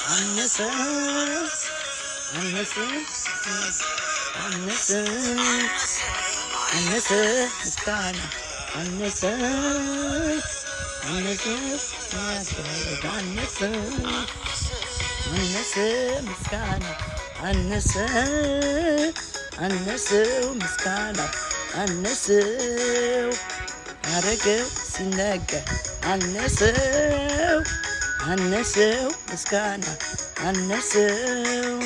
አነሰኝ አነሰ አነሰ አነሰ አነሰ ምስጋና አነሰ አነሰ አነሰ አነሰ ምስጋና አነሰ አነሰው ምስጋና አነሰው ያረገው ሲነገር አነሰው አነሰው ምስጋና አነሰው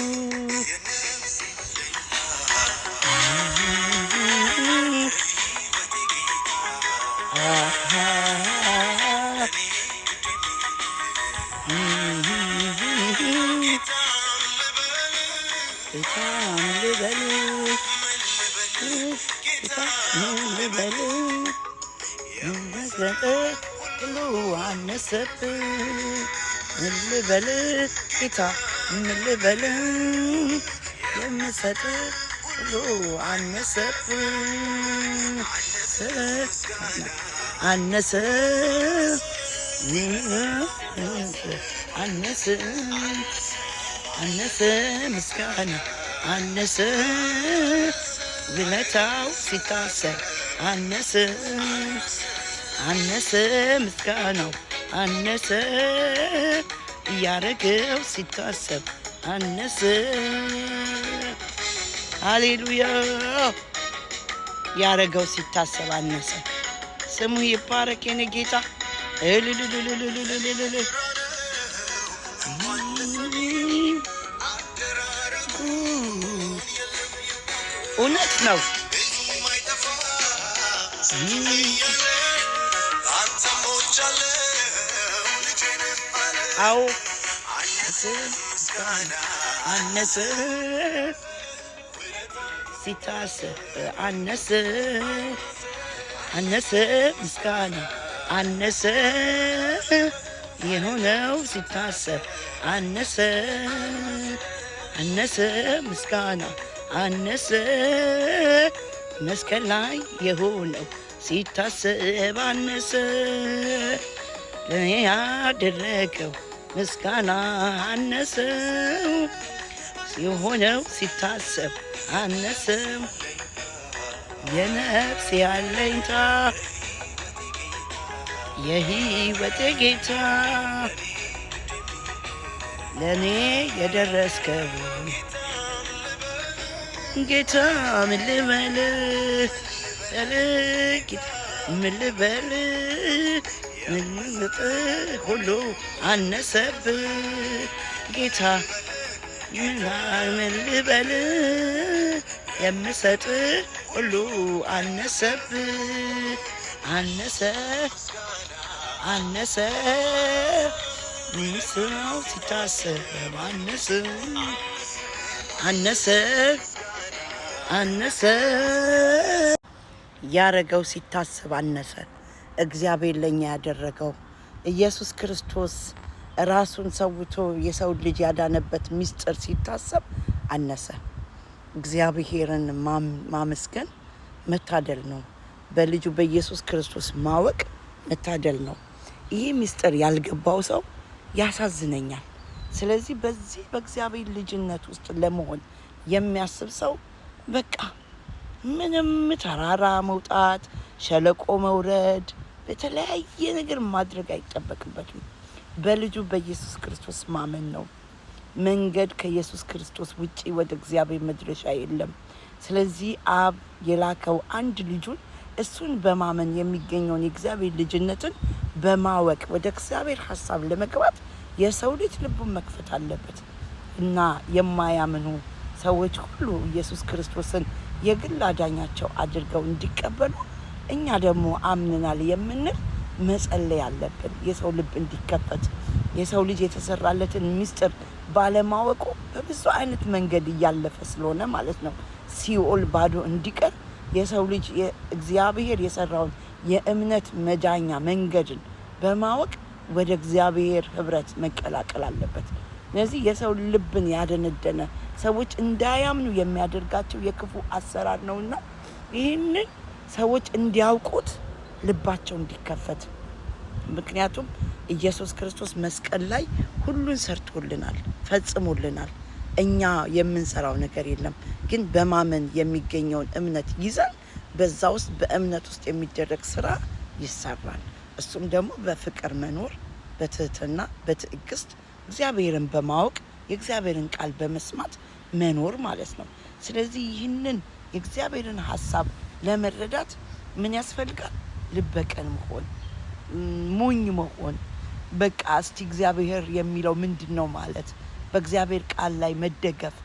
ምን ልበል ጌታ ምን ልበል የምሰጥህ ሁሉ አነሰብኝ አነሰ አነሰ አነሰ ምስጋና አነሰ ውለታው ሲታሰብ አነሰ አነሰ ምስጋናው አነሰ ያረገው ሲታሰብ አነሰ ሃሌሉያ ያረገው ሲታሰብ አነሰ ስሙ ይባረክ የኔ ጌታ እውነት ነው አዎ አነሰ ሲታሰብ አነሰ አነሰ ምስጋና አነሰ የሆነው ሲታሰብ አነሰ አነሰ ምስጋና አነሰ መስቀል ላይ የሆነው ሲታሰብ አነሰ ለኔ ያደረገው ምስጋና አነሰው የሆነው ሲታሰብ አነሰው የነፍስ ያለኝታ የህይወቴ ጌታ ለኔ የደረስከው ጌታ ምን ልበል ጌታ ምን ልበል ሁሉ አነሰብህ ጌታ ምን ልበል የምሰጥህ ሁሉ አነሰብህ አነሰ አነሰ ምስራው ሲታሰብ አነሰ አነሰ አነሰ ያረገው ሲታሰብ አነሰ እግዚአብሔር ለኛ ያደረገው ኢየሱስ ክርስቶስ ራሱን ሰውቶ የሰው ልጅ ያዳነበት ምስጢር ሲታሰብ አነሰ እግዚአብሔርን ማመስገን መታደል ነው በልጁ በኢየሱስ ክርስቶስ ማወቅ መታደል ነው ይህ ምስጢር ያልገባው ሰው ያሳዝነኛል ስለዚህ በዚህ በእግዚአብሔር ልጅነት ውስጥ ለመሆን የሚያስብ ሰው በቃ ምንም ተራራ መውጣት ሸለቆ መውረድ በተለያየ ነገር ማድረግ አይጠበቅበትም በልጁ በኢየሱስ ክርስቶስ ማመን ነው መንገድ ከኢየሱስ ክርስቶስ ውጪ ወደ እግዚአብሔር መድረሻ የለም ስለዚህ አብ የላከው አንድ ልጁን እሱን በማመን የሚገኘውን የእግዚአብሔር ልጅነትን በማወቅ ወደ እግዚአብሔር ሐሳብ ለመግባት የሰው ልጅ ልቡን መክፈት አለበት እና የማያምኑ ሰዎች ሁሉ ኢየሱስ ክርስቶስን የግል አዳኛቸው አድርገው እንዲቀበሉ እኛ ደግሞ አምነናል የምንል መጸለይ አለብን የሰው ልብ እንዲከፈት የሰው ልጅ የተሰራለትን ምስጢር ባለማወቁ በብዙ አይነት መንገድ እያለፈ ስለሆነ ማለት ነው ሲኦል ባዶ እንዲቀር የሰው ልጅ እግዚአብሔር የሰራውን የእምነት መዳኛ መንገድን በማወቅ ወደ እግዚአብሔር ህብረት መቀላቀል አለበት ስለዚህ የሰው ልብን ያደነደነ ሰዎች እንዳያምኑ የሚያደርጋቸው የክፉ አሰራር ነውና ይህንን ሰዎች እንዲያውቁት ልባቸው እንዲከፈት ምክንያቱም ኢየሱስ ክርስቶስ መስቀል ላይ ሁሉን ሰርቶልናል፣ ፈጽሞልናል። እኛ የምንሰራው ነገር የለም፣ ግን በማመን የሚገኘውን እምነት ይዘን በዛ ውስጥ በእምነት ውስጥ የሚደረግ ስራ ይሰራል። እሱም ደግሞ በፍቅር መኖር፣ በትህትና፣ በትዕግስት እግዚአብሔርን በማወቅ የእግዚአብሔርን ቃል በመስማት መኖር ማለት ነው። ስለዚህ ይህንን የእግዚአብሔርን ሀሳብ ለመረዳት ምን ያስፈልጋል? ልበቀን መሆን፣ ሞኝ መሆን። በቃ እስቲ እግዚአብሔር የሚለው ምንድን ነው ማለት በእግዚአብሔር ቃል ላይ መደገፍ፣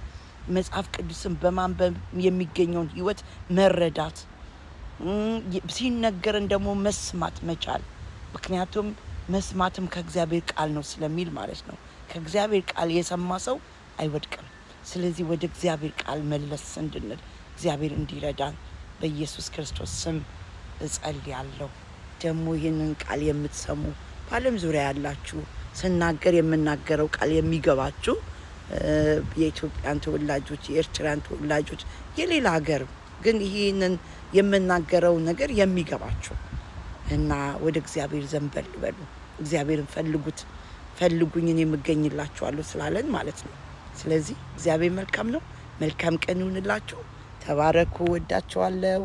መጽሐፍ ቅዱስን በማንበብ የሚገኘውን ህይወት መረዳት፣ ሲነገርን ደግሞ መስማት መቻል። ምክንያቱም መስማትም ከእግዚአብሔር ቃል ነው ስለሚል ማለት ነው። ከእግዚአብሔር ቃል የሰማ ሰው አይወድቅም። ስለዚህ ወደ እግዚአብሔር ቃል መለስ እንድንል እግዚአብሔር እንዲረዳን በኢየሱስ ክርስቶስ ስም እጸልያለሁ። ደግሞ ይህንን ቃል የምትሰሙ በዓለም ዙሪያ ያላችሁ ስናገር የምናገረው ቃል የሚገባችሁ የኢትዮጵያን ተወላጆች፣ የኤርትራን ተወላጆች፣ የሌላ ሀገር ግን ይህንን የምናገረው ነገር የሚገባችሁ እና ወደ እግዚአብሔር ዘንበል በሉ። እግዚአብሔርን ፈልጉት፣ ፈልጉኝ እኔ የምገኝላችኋለሁ ስላለን ማለት ነው። ስለዚህ እግዚአብሔር መልካም ነው። መልካም ቀን ይሁንላችሁ። ተባረኩ። ወዳችኋለሁ።